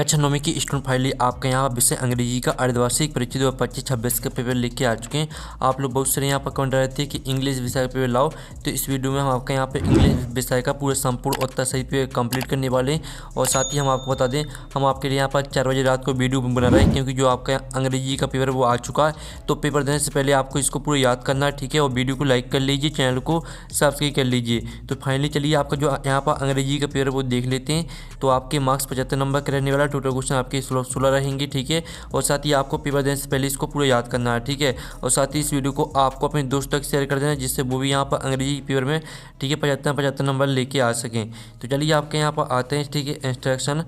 कक्षा 9वीं की student finally आपके यहाँ विषय अंग्रेजी का अर्धवार्षिक परीक्षा 2025-26 का पेपर लेके आ चुके हैं। आप लोग बहुत सारे यहाँ पर कमेंट रहते हैं कि इंग्लिश विषय का पेपर लाओ, तो इस वीडियो में हम आपके यहाँ पे इंग्लिश विषय का पूरा संपूर्ण उत्तर सही पे कंप्लीट करने वाले हैं। और साथ ही हम आपको बता दें, हम आपके लिए यहाँ पर 4 बजे रात को वीडियो बना रहे हैं, क्योंकि जो आपका अंग्रेजी का पेपर वो आ चुका है। तो पेपर देने से पहले आपको इसको पूरा याद करना है, ठीक है। और वीडियो को लाइक कर लीजिए, चैनल को सब्सक्राइब कर लीजिए। तो फाइनली चलिए आपका जो यहाँ पर अंग्रेजी का पेपर वो देख लेते हैं। तो आपके मार्क्स 75 नंबर के रहने वाला, टोटल क्वेश्चन आपके 16 रहेंगे, ठीक है। और साथ ही आपको पेपर देने से पहले इसको पूरा याद करना है, ठीक है। और साथ ही इस वीडियो को आपको अपने दोस्तों तक शेयर कर देना, जिससे वो भी यहाँ पर अंग्रेजी पेपर में, ठीक है, 75 नंबर लेके आ सकें। तो चलिए आपके यहाँ पर आते हैं, ठीक है। Instruction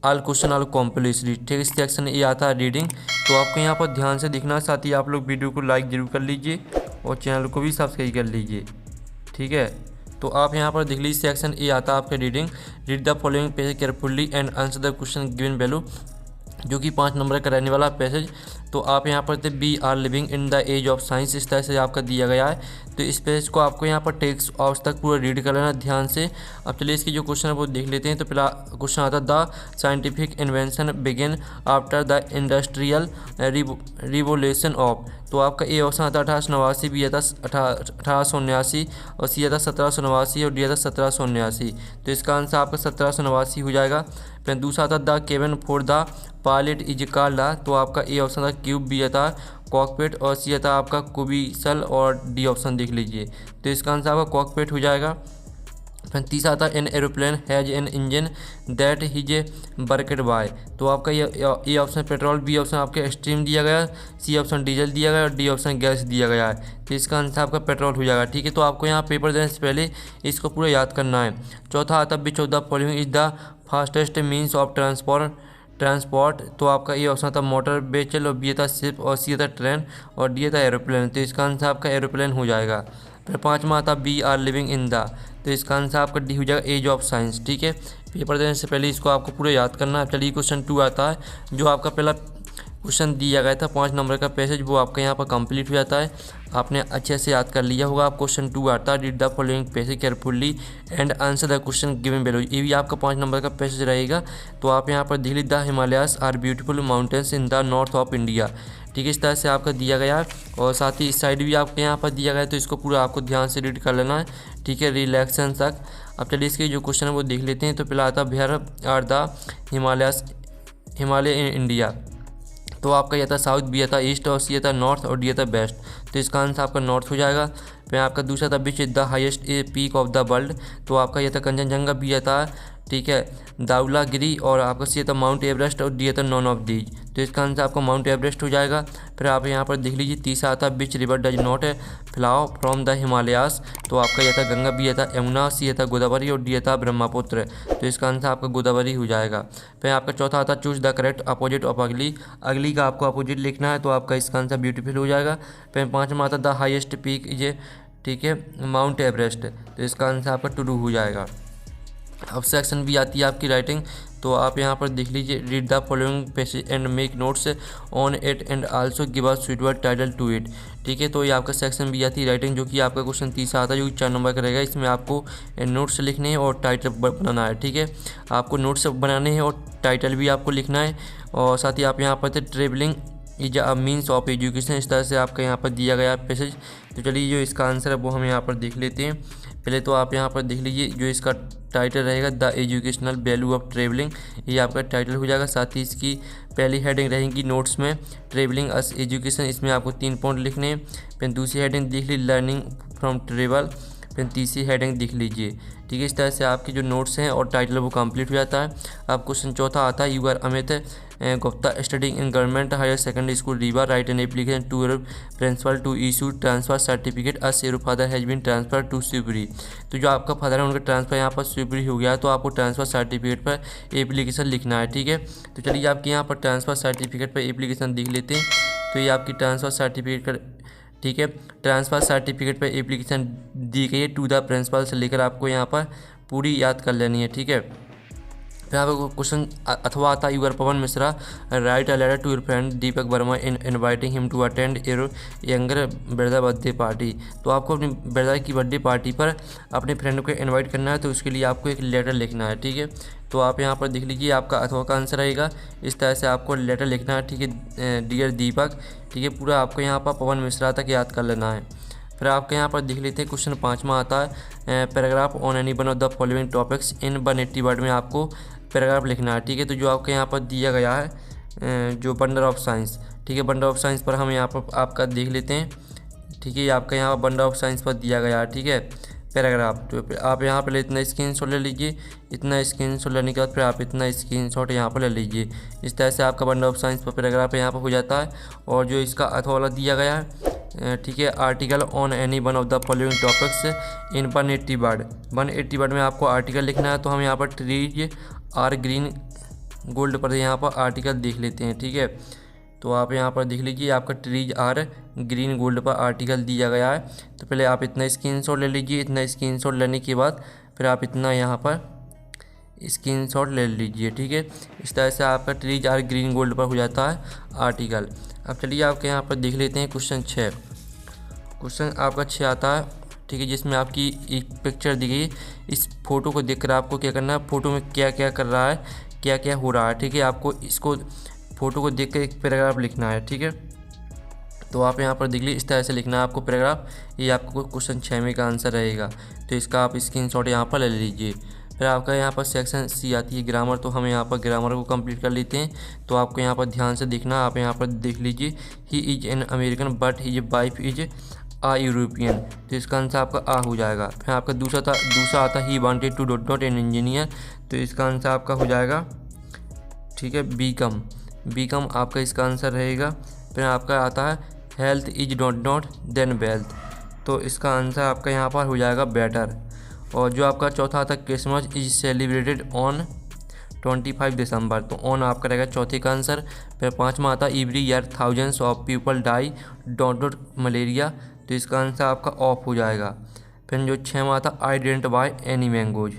all question all completely, ठीक है। सेक्शन ये आता है रीडिंग, तो आपको यहाँ पर ध्यान से देखना। साथ ही आप लोग वीडियो को लाइक जरूर कर लीजिए और चैनल को भी सब्सक्राइब कर लीजिए, ठीक है। तो आप यहाँ पर देख लीजिए, सेक्शन ए आता है आपका reading. Read the following passage carefully and answer the question given value, जो कि 5 नंबर का रहने वाला पैसेज। तो आप यहाँ पर we are living in the age of science, इस तरह से आपका दिया गया है। तो इस पेज को आपको यहाँ पर टेक्स्ट आउट तक पूरा रीड कर लेना ध्यान से। अब चलिए इसकी जो क्वेश्चन है वो देख लेते हैं। तो पहला क्वेश्चन आता है, the scientific invention begin after the industrial revolution of. तो आपका ए ऑप्शन आता है 1889, बी आता 1879, और सी आता 1789 और डी आता 1779। तो इसका आंसर आपका 1789 हो जाएगा। फिर दूसरा आता the cabin for the pilot is called, तो आपका ए ऑप्शन था क्यूब, बी आता कॉकपिट, और सी आता आपका कुबिसल, और डी ऑप्शन देख लीजिए। तो इसका आंसर आपका कॉकपिट हो जाएगा। फिर तीसरा आता an aeroplane has an engine that his worked by. तो आपका ये ऑप्शन पेट्रोल, बी ऑप्शन आपके स्टीम दिया गया, सी ऑप्शन डीजल दिया गया और डी ऑप्शन गैस दिया गया है। तो इसका आंसर आपका पेट्रोल हो जाएगा, ठीक है। तो आपको यहाँ पेपर देने से पहले इसको पूरा याद करना है। चौथा आता which of the following is the fastest means of transport. तो आपका ये ऑप्शन था मोटर व्हीकल, और बी था शिप, और सी था ट्रेन, और डी था एरोप्लेन। तो इसका आंसर आपका एरोप्लेन हो जाएगा। फिर पाँचवा आता we are living in the, तो इसका आंसर आपका डी हो जाएगा एज ऑफ साइंस, ठीक है। पेपर देने से पहले इसको आपको पूरा याद करना है। चलिए क्वेश्चन 2 आता है, जो आपका पहला क्वेश्चन दिया गया था 5 नंबर का पैसेज, वो आपका यहाँ पर कंप्लीट हो जाता है। आपने अच्छे से याद कर लिया होगा। आप क्वेश्चन 2 आता है, read the following passage carefully and answer the question given value. ये भी आपका 5 नंबर का पैसेज रहेगा। तो आप यहाँ पर देख लीजिए, the Himalayas are beautiful mountains in the north of India, ठीक है। इस तरह से आपका दिया गया है। और साथ ही इस साइड भी आपके यहाँ पर दिया गया है, तो इसको पूरा आपको ध्यान से रीड कर लेना है, ठीक है, रिलैक्सन तक। अब चलिए इसके जो क्वेश्चन है वो देख लेते हैं। तो पहला आता where are the Himalaya in India. तो आपका यह था साउथ, बी था ईस्ट, और सी था नॉर्थ, और डी था वेस्ट। तो इसका आंसर आपका नॉर्थ हो जाएगा। फिर आपका दूसरा था which is the highest peak of the world. तो आपका यह था कंचनजंगा, बी था, ठीक है, दाउलागिरी, और आपका सी था माउंट एवरेस्ट, और डी था नॉन ऑफ दीज। तो इसका आंसर आपका माउंट एवरेस्ट हो जाएगा। फिर आप यहाँ पर देख लीजिए, तीसरा आता which river does not flow from the Himalayas. तो आपका यह था गंगा, बी था यमुना, सी था गोदावरी, और डी था ब्रह्मपुत्र। तो इसका आंसर आपका गोदावरी हो जाएगा। फिर आपका चौथा आता choose the correct opposite of अगली। अगली का आपको अपोजिट लिखना है, तो आपका इसका आंसर ब्यूटीफुल हो जाएगा। फिर पाँचवा आता द हाईएस्ट पीक इज, ठीक है, माउंट एवरेस्ट। तो इसका आंसर आपका टू हो जाएगा। अब सेक्शन भी आती है आपकी राइटिंग। तो आप यहाँ पर देख लीजिए, read the following passage and make notes on it and also give a suitable title to it, ठीक है। तो ये आपका सेक्शन भी आती है राइटिंग, जो कि आपका क्वेश्चन तीसरा आता है, जो कि 4 नंबर का रहेगा। इसमें आपको नोट्स लिखने हैं और टाइटल बनाना है, ठीक है। आपको नोट्स बनाने हैं और टाइटल भी आपको लिखना है। और साथ ही आप यहाँ पर travelling is a means of education, इस तरह से आपका यहाँ पर दिया गया पैसेज। तो चलिए जो इसका आंसर है वो हम यहाँ पर देख लेते हैं। पहले तो आप यहाँ पर देख लीजिए, जो इसका टाइटल रहेगा the educational value of travelling, ये आपका टाइटल हो जाएगा। साथ ही इसकी पहली हेडिंग रहेगी नोट्स में ट्रेवलिंग अस एजुकेशन, इसमें आपको 3 पॉइंट लिखने हैं। फिर दूसरी हेडिंग देख लीजिए लर्निंग फ्रॉम ट्रेवल। फिर तीसरी हेडिंग देख लीजिए, ठीक है। इस तरह से आपके जो नोट्स हैं और टाइटल वो कंप्लीट हो जाता है। अब क्वेश्चन चौथा आता है, you are Amit Gupta studying in government higher secondary school Rewa, write an application to your principal to issue transfer certificate as your father has been transfer to Shivpuri. तो जो आपका फादर है उनका ट्रांसफर यहाँ पर शिवपुरी हो गया है, तो आपको ट्रांसफर सर्टिफिकेट पर एप्लीकेशन लिखना है, ठीक है। तो चलिए आपके यहाँ पर ट्रांसफर सर्टिफिकेट पर एप्लीकेशन देख लेते हैं। तो ये आपकी ट्रांसफर सर्टिफिकेट, ठीक है, ट्रांसफ़र सर्टिफिकेट पर एप्लीकेशन दी गई है टू द प्रिंसिपल से लेकर आपको यहाँ पर पूरी याद कर लेनी है, ठीक है। फिर आपको क्वेश्चन अथवा आता you are Pawan Mishra write a letter to your friend Deepak Verma in inviting him to attend your younger brother birthday party. तो आपको अपनी ब्रदर की बर्थडे पार्टी पर अपने फ्रेंड को इनवाइट करना है, तो उसके लिए आपको एक लेटर लिखना है। ठीक है, तो आप यहाँ पर देख लीजिए आपका अथवा का आंसर रहेगा। इस तरह से आपको लेटर लिखना है। ठीक है, डियर दीपक। ठीक है, पूरा आपको यहाँ पर पवन मिश्रा तक याद कर लेना है। फिर आपके यहाँ पर देख लेते हैं क्वेश्चन 5वां आता है paragraph on any one of the following topics in 180 word में आपको पैराग्राफ लिखना है। ठीक है, तो जो आपके यहाँ पर दिया गया है जो बंडल ऑफ साइंस। ठीक है, बंडल ऑफ साइंस पर हम यहाँ पर आपका देख लेते हैं। ठीक है, ये आपका यहाँ पर बंडल ऑफ साइंस पर दिया गया है। ठीक है, पैराग्राफ तो आप यहाँ पर इतना स्क्रीनशॉट ले लीजिए। इतना स्क्रीनशॉट लेने के बाद फिर आप इतना स्क्रीनशॉट यहाँ पर ले लीजिए। इस तरह से आपका बंडल ऑफ साइंस पर पैराग्राफ यहाँ पर हो जाता है। और जो इसका अथवा वाला दिया गया है, ठीक है, article on any one of the following topics in 180 word. 180 word में आपको आर्टिकल लिखना है। तो हम यहाँ पर ट्रीज आर ग्रीन गोल्ड पर यहाँ पर आर्टिकल देख लेते हैं। ठीक है, तो आप यहाँ पर देख लीजिए आपका ट्रीज आर ग्रीन गोल्ड पर आर्टिकल दिया गया है। तो पहले आप इतना स्क्रीनशॉट ले लीजिए। इतना स्क्रीनशॉट लेने के बाद फिर आप इतना यहाँ पर स्क्रीनशॉट ले लीजिए। ठीक है, इस तरह से आपका ट्रीज आर ग्रीन गोल्ड पर हो जाता है आर्टिकल। अब चलिए आपके यहाँ पर देख लेते हैं क्वेश्चन 6। क्वेश्चन आपका 6 आता है। ठीक है, जिसमें आपकी एक पिक्चर दी गई। इस फोटो को देखकर आपको क्या करना है, फोटो में क्या क्या कर रहा है, क्या क्या हो रहा है। ठीक है, आपको इसको फोटो को देखकर एक पैराग्राफ लिखना है। ठीक है, तो आप यहाँ पर देख लीजिए इस तरह से लिखना है आपको पैराग्राफ। ये आपको क्वेश्चन 6 में का आंसर रहेगा। तो इसका आप स्क्रीनशॉट यहाँ पर ले लीजिए। फिर आपका यहाँ पर सेक्शन सी आती है ग्रामर। तो हम यहाँ पर ग्रामर को कंप्लीट कर लेते हैं। तो आपको यहाँ पर ध्यान से देखना। आप यहाँ पर देख लीजिए he is an American but his wife is a European. तो इसका आंसर आपका आ हो जाएगा। फिर आपका दूसरा आता he wanted to dot not an engineer. तो इसका आंसर आपका हो जाएगा, ठीक है, बीकम आपका इसका आंसर रहेगा। फिर आपका आता है health is not than wealth. तो इसका आंसर आपका यहाँ पर हो जाएगा बेटर। और जो आपका चौथा आता है क्रिसमस इज सेलिब्रेटेड ऑन 25 दिसंबर। तो ऑन आपका रहेगा चौथे का आंसर। फिर 5वां आता है every year thousands of people die dot malaria. तो इसका आंसर आपका ऑफ हो जाएगा। फिर जो 6वां आता I didn't by any mangoes.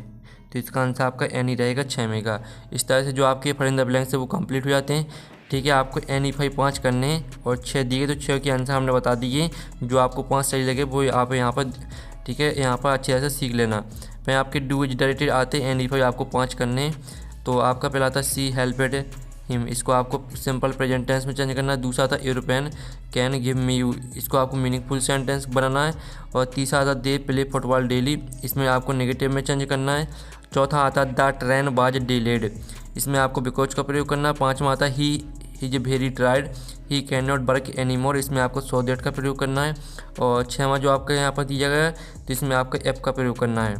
तो इसका आंसर आपका एनी रहेगा 6 में का। इस तरह से जो आपके फिल इन द ब्लैंक्स है वो कंप्लीट हो जाते हैं। ठीक है, आपको एनी 5 करने हैं और 6 दिए। तो 6 के आंसर हमने बता दिए। जो आपको 5 सही लगे वो आप यहाँ पर, ठीक है, यहाँ पर अच्छे से सीख लेना। फिर आपके डू इज डायरेक्टेड आते हैं एनी 5 आपको 5 करने। तो आपका पहला आता है सी हेल्पेड हिम। इसको आपको सिंपल प्रेजेंट टेंस में चेंज करना है। दूसरा था European can give me you. इसको आपको मीनिंगफुल सेंटेंस बनाना है। और तीसरा आता दे प्ले फुटबॉल डेली। इसमें आपको नेगेटिव में चेंज करना है। चौथा आता द ट्रेन बाज डिलेड। इसमें आपको बिकॉज का प्रयोग करना है। 5वां आता he is very tried he can not work any मोर। इसमें आपको सो दैट का प्रयोग करना है। और 6वां जो आपका यहाँ पर दिया गया है तो इसमें आपका एप का प्रयोग करना है।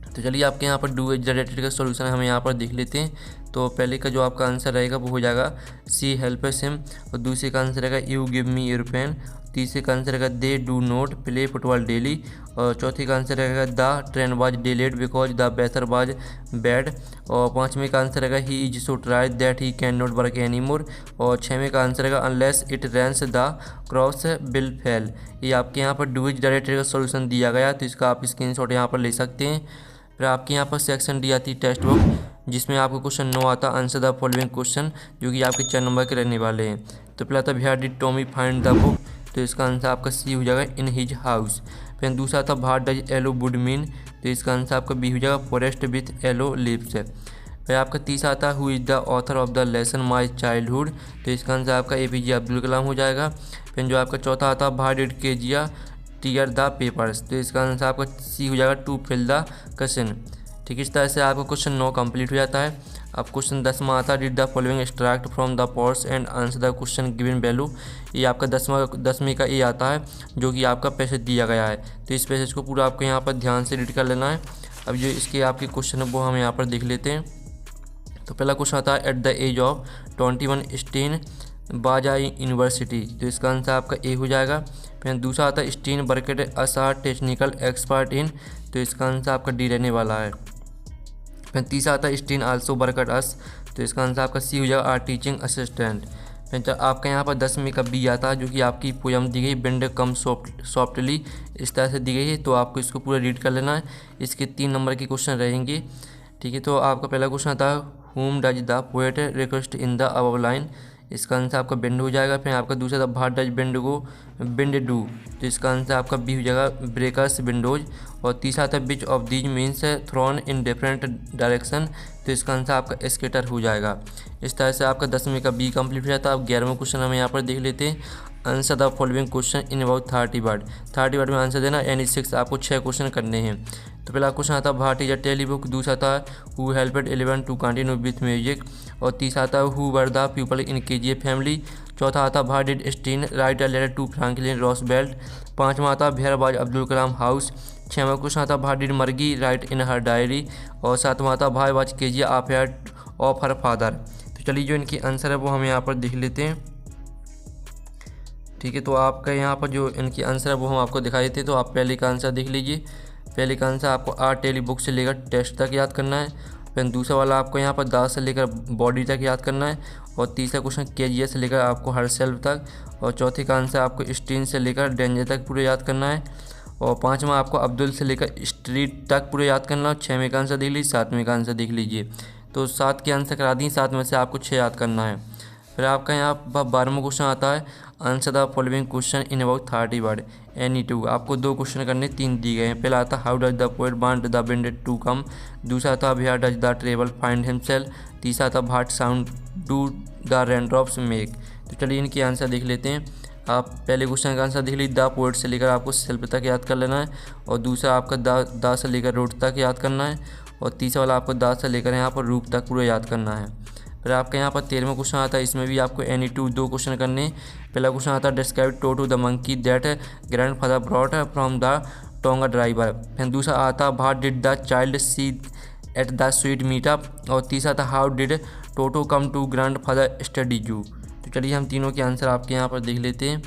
तो चलिए आपके यहाँ पर डू इज रिलेटेड का सॉल्यूशन हम यहाँ पर देख लेते हैं। तो पहले का जो आपका आंसर रहेगा वो हो जाएगा सी हेल्प्स हिम। और दूसरे का आंसर रहेगा you give me your pen. तीसरे का आंसर रहेगा they do not play football daily. और चौथे का आंसर रहेगा the train was delayed because the weather was bad. और 5वें का आंसर रहेगा he is so tired that he can not work any more. और 6वें का आंसर रहेगा unless it rains the crops will fail. ये आपके यहाँ पर डू इज डायरेक्टेड का सॉल्यूशन दिया गया। तो इसका आप स्क्रीनशॉट यहाँ पर ले सकते हैं। फिर आपके यहाँ पर सेक्शन डी आती है टेक्स्ट बुक, जिसमें आपको क्वेश्चन 9 आता आंसर द फॉलोइंग क्वेश्चन, जो कि आपके 4 नंबर के रहने वाले हैं। तो पहला था where did Tommy find the book. तो इसका आंसर आपका सी हो जाएगा इन हिज हाउस। फिर दूसरा था what does yellow would mean. तो इसका आंसर आपका बी हो जाएगा फॉरेस्ट विथ येलो लीव्स। फिर आपका तीसरा आता who is the author of the lesson my childhood. तो इसका आंसर आपका APJ अब्दुल कलाम हो जाएगा। फिर जो आपका चौथा आता why did Kezia tier the papers. तो इसका आंसर आपका सी हो जाएगा टू फिल द क्वेश्चन। ठीक है, इस तरह से आपका क्वेश्चन 9 कंप्लीट हो जाता है। अब क्वेश्चन 10वां आता है did the following extract from the pores and answer the question given value. ये आपका 10वीं का ए आता है, जो कि आपका पैसेज दिया गया है। तो इस पैसेज को पूरा आपको यहाँ पर ध्यान से रीड कर लेना है। अब जो इसके आपके क्वेश्चन है वो हम यहाँ पर देख लेते हैं। तो पहला क्वेश्चन आता है एट द एज ऑफ 21 स्टीन बाजा यूनिवर्सिटी। तो इसका आंसर आपका ए हो जाएगा। फिर दूसरा आता है Stein worked as our technical expert in. तो इसका आंसर आपका डी रहने वाला है। फिर तीसरा आता है स्टीन आल्सो बर्केट अस। तो इसका आंसर आपका सी हो जाएगा आर टीचिंग असिस्टेंट। फिर आपका यहाँ पर 10वीं का बी आता है, जो कि आपकी पोयम दी गई बिंड कम सॉफ्टली, इस तरह से दी गई है। तो आपको इसको पूरा रीड कर लेना है। इसके 3 नंबर के क्वेश्चन रहेंगे। ठीक है, तो आपका पहला क्वेश्चन आता है whom does the poet request in the above line। इसका आंसर आपका बिंड हो जाएगा। फिर आपका दूसरा था what does bind go bind do, तो इसका आंसर आपका बी हो जाएगा ब्रेकर्स विंडोज। और तीसरा था which of these means thrown in different direction, तो इसका आंसर आपका स्केटर हो जाएगा। इस तरह से आपका 10वीं का बी कंप्लीट हो जाता है। अब 11वां क्वेश्चन हम यहाँ पर देख लेते हैं। Answer the following question in about 30 word. 30 word में आंसर देना, यानी 6 आपको 6 क्वेश्चन करने हैं। तो पहला क्वेश्चन आता है what is a tele book. दूसरा था who helped 11 to continue with music. और तीसरा आता है who were the people in KGF family. चौथा आता what did Stein write a letter to Franklin Roosevelt. पांचवा आता where was Abdul Kalam house. छठवां क्वेश्चन आता what did Margie write in her diary. और सातवां आता why was KGF affair of her father. तो चलिए जो इनकी आंसर है वो हम यहाँ पर देख लेते हैं। ठीक है, तो आपका यहाँ पर जो इनकी आंसर है वो हम आपको दिखाई देते हैं। तो आप पहले का आंसर देख लीजिए। पहले का आंसर आपको आर्ट टेली बुक से लेकर टेस्ट तक याद करना है। फिर दूसरा वाला आपको यहाँ पर दास से लेकर बॉडी तक याद करना है। और तीसरा क्वेश्चन KGF से लेकर आपको हर सेल्फ तक। और चौथे का आंसर आपको स्टीन से लेकर डेंजर तक पूरे याद करना है। और पाँचवा आपको अब्दुल से लेकर स्ट्रीट तक पूरे याद करना है। और 6वें का आंसर देख लीजिए, 7वें का आंसर देख लीजिए। तो 7 के आंसर करा दिए, 7 में से आपको 6 याद करना है। फिर आपका यहाँ 12वां क्वेश्चन आता है answer the following question in about 30 word any two. आपको 2 क्वेश्चन करने, 3 दिए गए हैं। पहला आता how does the poet want the wind to come. दूसरा था where does the travel find himself. तीसरा था what sound do the raindrops make. तो चलिए इनके आंसर देख लेते हैं। आप पहले क्वेश्चन का आंसर देख लीजिए, द पोएट से लेकर आपको सेल्फ तक याद कर लेना है। और दूसरा आपका द से लेकर रोड तक याद करना है। और तीसरा वाला आपको द से लेकर यहाँ पर रूप तक पूरा याद करना है। फिर आपका यहाँ पर 13वां क्वेश्चन आता है, इसमें भी आपको एनी टू 2 क्वेश्चन करने। पहला क्वेश्चन आता है describe Toto the monkey that grandfather brought from the tonga driver. फिर दूसरा आता what did the child see at the sweet meetup. और तीसरा था how did Toto come to grandfather study zoo. तो चलिए हम तीनों के आंसर आपके यहाँ पर देख लेते हैं।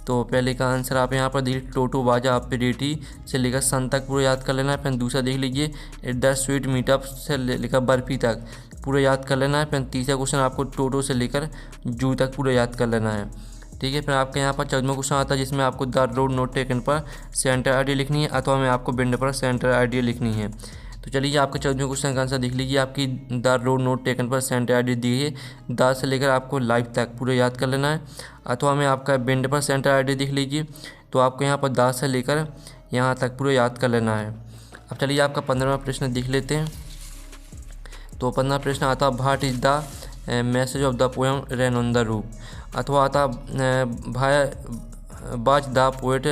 तो पहले का आंसर आप यहाँ पर देख टोटो बाजा ऑपरेटी से लेकर सन तक पूरा याद कर लेना है। फिर दूसरा देख लीजिए एट द स्वीट मीटअप से लेकर बर्फी तक पूरा याद कर लेना है। फिर तीसरा क्वेश्चन आपको टोटो से लेकर जू तक पूरा याद कर लेना है। ठीक है, फिर आपके यहाँ पर 14वां क्वेश्चन आता है जिसमें आपको द रोड नोट टेकन पर सेंटर आइडिया लिखनी है अथवा में आपको बिंड पर सेंटर आइडिया लिखनी है। तो चलिए आपके 14वें क्वेश्चन का आंसर देख लीजिए। आपकी द रोड नोट टेकन पर सेंटर आइडिया दी है, द से लेकर आपको लाइफ तक पूरा याद कर लेना है। अथवा में आपका बिंड पर सेंटर आइडिया देख लीजिए, तो आपको यहाँ पर द से लेकर यहाँ तक पूरा याद कर लेना है। अब चलिए आपका 15वां प्रश्न देख लेते हैं। तो 15वां प्रश्न आता what is the message of the poem rain on the roof. अथवा आता was the poet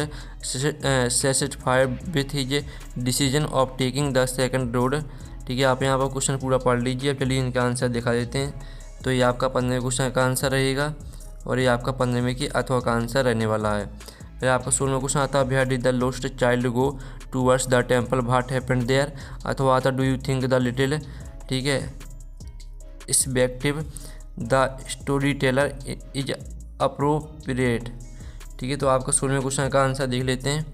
satisfied with his decision of taking the second road. ठीक है, आप यहाँ पर क्वेश्चन पूरा पढ़ लीजिए। चलिए इनका आंसर दिखा देते हैं। तो ये आपका 15वें क्वेश्चन का आंसर रहेगा और ये आपका 15वें की अथवा का आंसर रहने वाला है। फिर आपका 16वां क्वेश्चन आता है where did the lost child go towards the temple what happened there. अथवा आता do you think the little, ठीक है, perspective the story teller is appropriate. ठीक है, तो आपका 16वें क्वेश्चन का आंसर देख लेते हैं।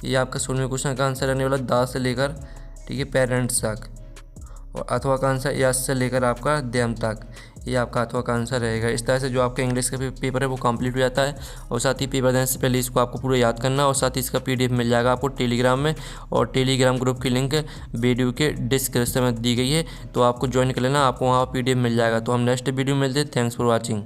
ये आपका 16वें क्वेश्चन का आंसर रहने वाला द से लेकर, ठीक है, पेरेंट्स तक। और अथवा का आंसर यस से लेकर आपका देम तक, ये आपका अथवा का आंसर रहेगा। इस तरह से जो आपका इंग्लिश का पेपर है वो कंप्लीट हो जाता है। और साथ ही पेपर देने से पहले इसको आपको पूरा याद करना। और साथ ही इसका PDF मिल जाएगा आपको टेलीग्राम में, और टेलीग्राम ग्रुप की लिंक वीडियो के डिस्क्रिप्शन में दी गई है, तो आपको ज्वाइन कर लेना, आपको वहाँ PDF मिल जाएगा। तो हम नेक्स्ट वीडियो में मिलते हैं। Thanks for watching.